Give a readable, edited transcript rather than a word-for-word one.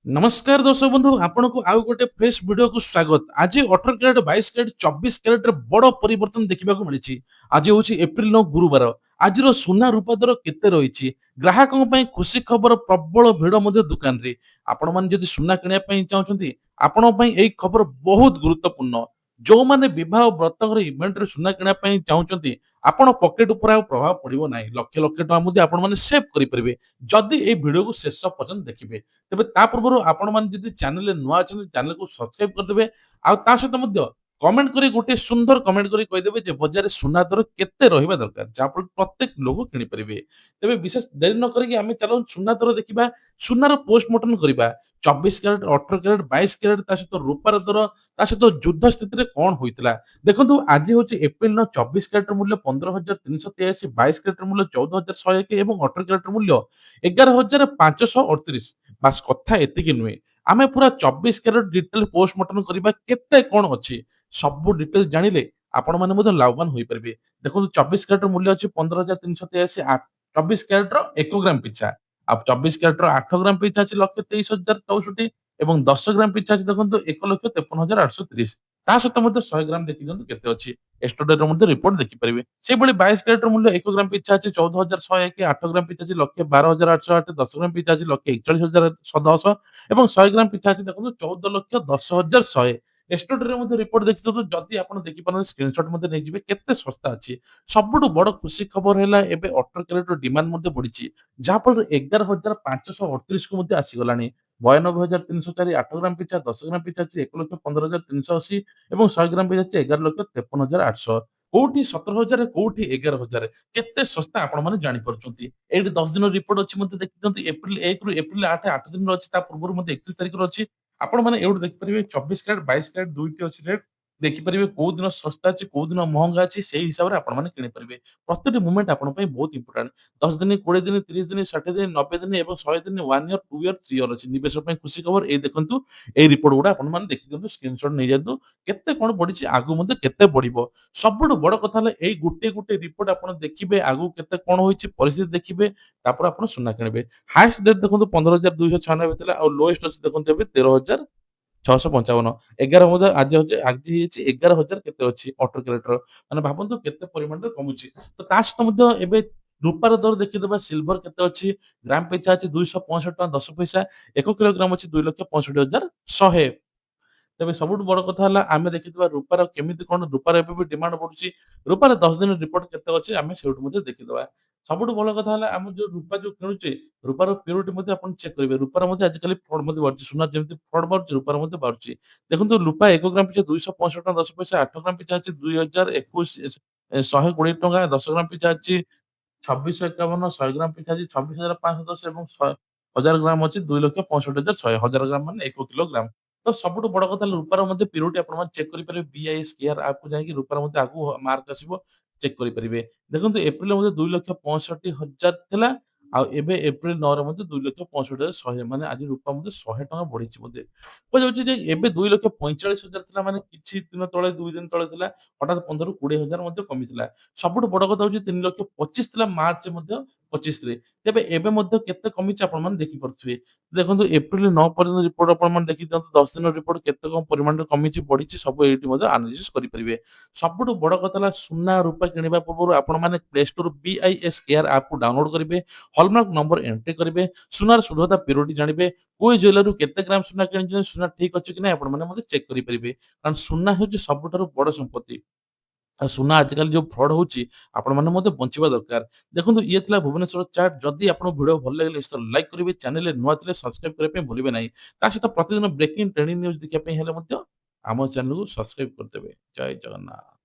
नमस्कार दर्शक बंधु आपण को आउ गोटे फ्रेश वीडियो को स्वागत। आज 18 कैरेट 22 कैरेट 24 कैरेट रे बड़ परिवर्तन देखा मिली। आज हूँ एप्रिल 9 गुरुवार। आज सुना रूपा दर केते रही ग्राहकों ପାଇଁ खुशी खबर प्रबल भिड़ मध्य दुकान रे आपण माने जदि सुना किनिया ପାଇଁ चाहउछंती आपण ପାଇଁ एई खबर बहुत गुरुत्वपूर्ण। जो माने विवाह व्रतघर इवेंट रे सुना किनिया ପାଇଁ चाहउछंती आपण पॉकेट ऊपर आ प्रभाव पड़िबो नाही। लक्ष लक्ष टका मध्य आपण माने सेव करि परिबे जदि एई वीडियो को शेष पर्यंत देखिबे। तेबे ता पूर्वरु आपण माने जदि चैनल रे नुआ अछन चैनल को सब्सक्राइब करदेबे आ ता सहित मध्य कमेंट करी गोटे सुंदर कमेंट करी कहि देबे जे बजार रे सुना दर केते रहिबा दरकार जा पर प्रत्येक लोग किनि परिबे। तेबे विशेष देरी न करी आमे चलो सुना दर देखिबा। सुनार पोस्टमार्टम करिबा 24 कैरेट 18 कैरेट 22 कैरेट ता सहित रूपार दर ता सहित युद्ध स्थिति रे कोन होइतला। देखंतु आज होची एप्रिल 9 24 कैरेट मूल्य 15383 22 कैरेट मूल्य 14101 एवं 18 कैरेट मूल्य 11538। बास कथा एतिकी नुहे आमे पूरा 24 कैरेट डिटेल पोस्टमार्टम करिबा केते कोन अछि सब डिटेल जानिले आपण माने मधे लाभवान होई परिबे। देखो 24 कैरेट मूल्य अछि 15383 24 कैरेट रो 1 ग्राम पिछा। अब 24 कैरेट रो 8 ग्राम पिछा अछि 1,23,064 एवं 10 ग्राम पिछा अछि देखंतु 1,53,830। ता सहित मधे 100 ग्राम देखि दियंतु केते अछि एस्टोडे रो मधे रिपोर्ट देखि परिबे। से बळी 22 कैरेट रो मूल्य 1 ग्राम पिछा अछि 14,101 8 ग्राम पिछा अछि 1,12,808 10 ग्राम पिछा अछि 1,41,110 एवं 100 ग्राम पिछा अछि देखंतु 14,10,100। एस्टोडे रो मधे रिपोर्ट देखि दियंतु जदि आपण देखि पारन स्क्रीनशॉट मधे नै जिवे केते सस्ता अछि। सबटु बड़ खुशी खबर हैला एबे 18 कैरेट रो डिमांड मधे बढ़िछि जा पर 11,538 को मधे आसी गलानी। 92,304 8 ग्राम पिछा 10 ग्राम पिछा अछि 1,15,380 एवं 100 ग्राम पिछा अछि 11,53,800। कोउठी 17,000 कोउठी 11,000 केते सस्ता आपण माने जानि परछंती। एठी 10 दिन रिपोर्ट अछि मते देखि दियंतु एप्रिल 1 रु एप्रिल 8 8 दिन रो अछि ता पूर्वरु मते 31 तारिख रो अछि। आपण माने एउड देखि परिबे 24 कैरेट 22 कैरेट दुइटी अछि रेट देखि परिबे को दिन सस्ता अछि को दिन महंगा अछि सेही हिसाब रे आपण माने किनि परिबे। प्रतिटी मोमेंट आपण पई बहुत इम्पोर्टेंट। 10 दिन 20 दिन 30 दिन 60 दिन 90 दिन एवं 100 दिन 1 इयर 2 इयर 3 इयर अछि निवेश पई खुशी खबर ए देखंतु ए रिपोर्ट गुडा आपण माने देखि दियंतु स्क्रीनशॉट नै जांतु केते कोन पडिछि आगु मते केते पडिबो। सबटु बड़ कथा हला एई गुटे गुटे रिपोर्ट आपण देखिबे आगु केते कोन होइछि परिस्थिति देखिबे तापर आपण सुना किनिबे। हाईएस्ट डेट देखंतु 15,296 थिला और लोएस्ट अछि देखंतु एबे 13,655 11 मधे आज ହେଇଛି 11,000 केते ଅଛି 18 कैरेट ର ମାନେ ଭାବନ୍ତୁ କେତେ ପରିମାଣରେ କମୁଛି। ତ ତା ସହିତ ମଧ୍ୟ ଏବେ ରୂପାର ଦର ଦେଖିଦେବା ସିଲଭର କେତେ ଅଛି ଗ୍ରାମ ପିଛା ଅଛି 265 ଟଙ୍କା 10 ପଇସା 1 କିଲୋଗ୍ରାମ ଅଛି 2,65,100। ତେବେ ସବୁଠୁ ବଡ କଥା ହେଲା ଆମେ ଦେଖିଥିବା ରୂପାର କେମିତି କଣ ରୂପାର ଏବେ ବି ଡିମାଣ୍ଡ ବଢୁଛି। ରୂପାର 10 ଦିନ ରିପୋର୍ଟ କେତେ ଅଛି ଆମେ ସେଇଠୁ ମଧ୍ୟ ଦେଖିଦବା। ସବୁଠୁ ଭଲ କଥା ହେଲା ଆମେ ଯୋଉ ରୂପା ଯୋଉ କିଣୁଛେ ରୂପାର ପ୍ୟୁରିଟି ମଧ୍ୟ ଆପଣ ଚେକ୍ କରିବେ। ରୂପାର ମଧ୍ୟ ଆଜିକାଲି ଫ୍ରଡ୍ ମଧ୍ୟ ବାହାରୁଛି। ସୁନା ଯେମିତି ଫ୍ରଡ୍ ବାହାରୁଛି ରୂପାର ମଧ୍ୟ ବାହାରୁଛି। ଦେଖନ୍ତୁ ରୂପା 1 ଗ୍ରାମ ପିଛା 265 ଟଙ୍କା 10 ପଇସା 8 ଗ୍ରାମ ପିଛା ଅଛି 2,021 120 ଟଙ୍କା 10 ଗ୍ରାମ ପିଛା ଅଛି 2651 100 ଗ୍ରାମ ପିଛା ଅଛି 26,510 ଏବଂ 1000 ଗ୍ରାମ ଅଛି 2,65,100 1000 ଗ୍ରାମ ମାନେ 1 କିଲୋଗ୍ରାମ। ତ ସବୁଠୁ ବଡ କଥା ହେଲା ରୂପାର ମଧ୍ୟ ପ୍ୟୁରିଟି ଆପଣମାନେ ଚେକ୍ କରିପାରିବେ ବିଆଇଏସ୍ କେୟାର ଆପକୁ ଯାଇକି ରୂପାର ମଧ୍ୟ ଆଗକୁ ମାର୍କ ଆସିବ ଚେକ୍ କରିପାରିବେ। ଦେଖନ୍ତୁ ଏପ୍ରିଲରେ ମଧ୍ୟ 2,65,000 ଥିଲା ଆଉ ଏବେ ଏପ୍ରିଲ 9 ରେ ମଧ୍ୟ 2,65,100 ମାନେ ଆଜି ରୂପା ମଧ୍ୟ 100 ଟଙ୍କା ବଢିଛି ବୋଧେ। କୁହାଯାଉଛି ଯେ ଏବେ 2,45,000 ଥିଲା ମାନେ କିଛି ଦିନ ତଳେ 2 ଦିନ ତଳେ ଥିଲା ହଠାତ୍ 15ରୁ 20,000 ମଧ୍ୟ କମିଥିଲା। ସବୁଠୁ ବଡ କଥା ହଉଛି 3,25,000 ଥିଲା ମାର୍ଚ୍ଚ ମଧ୍ୟ 25 ରେ। ତେବେ ଏବେ ମଧ୍ୟ କେତେ କମିଛି ଆପଣମାନେ ଦେଖିପାରୁଥିବେ। ଦେଖନ୍ତୁ ଏପ୍ରିଲ 9 ପର୍ଯ୍ୟନ୍ତ ରିପୋର୍ଟ ଆପଣମାନେ ଦେଖି ଦିଅନ୍ତୁ 10 ଦିନ ରିପୋର୍ଟ କେତେ କଣ ପରିମାଣରେ କମିଛି ବଢିଛି ସବୁ ଏଇଠି ମଧ୍ୟ ଆନାଲିସିସ୍ କରିପାରିବେ। ସବୁଠୁ ବଡ କଥା ହେଲା ସୁନା ରୂପା କିଣିବା ପୂର୍ବରୁ ଆପଣମାନେ ପ୍ଲେ ଷ୍ଟୋର ବିଆଇଏସ୍ କେୟାର ଆପକୁ ଡାଉନଲୋଡ କରିବେ। ହଲମାର୍କ ନମ୍ବର ଏଣ୍ଟ୍ରି କରିବେ। ସୁନାର ଶୁଦ୍ଧତା ପ୍ୟୁରିଟି ଜାଣିବେ। କୋଉ ଜୁଏଲାରୀରୁ କେତେ ଗ୍ରାମ ସୁନା କିଣିଛନ୍ତି ସୁନା ଠିକ ଅଛି କି ନାହିଁ ଆପଣମାନେ ମଧ୍ୟ ଚେକ୍ କରିପାରିବେ। କାରଣ ସୁନା ହେଉଛି ସବୁଠାରୁ ବଡ ସମ୍ପତ୍ତି। ଆଉ ସୁନା ଆଜିକାଲି ଯୋଉ ଫ୍ରଡ୍ ହଉଛି ଆପଣମାନେ ମଧ୍ୟ ବଞ୍ଚିବା ଦରକାର। ଦେଖନ୍ତୁ ଇଏ ଥିଲା ଭୁବନେଶ୍ୱର ଚାଟ୍। ଯଦି ଆପଣଙ୍କୁ ଭିଡିଓ ଭଲ ଲାଗିଲେ ନିଶ୍ଚିତ ଲାଇକ୍ କରିବେ। ଚ୍ୟାନେଲରେ ନୂଆ ଥିଲେ ସବସ୍କ୍ରାଇବ କରିବା ପାଇଁ ଭୁଲିବେ ନାହିଁ। ତା ସହିତ ପ୍ରତିଦିନ ବ୍ରେକିଂ ଟ୍ରେଣ୍ଡିଂ ନ୍ୟୁଜ୍ ଦେଖିବା ପାଇଁ ହେଲେ ମଧ୍ୟ ଆମ ଚ୍ୟାନେଲକୁ ସବସ୍କ୍ରାଇବ କରିଦେବେ। ଜୟ ଜଗନ୍ନାଥ।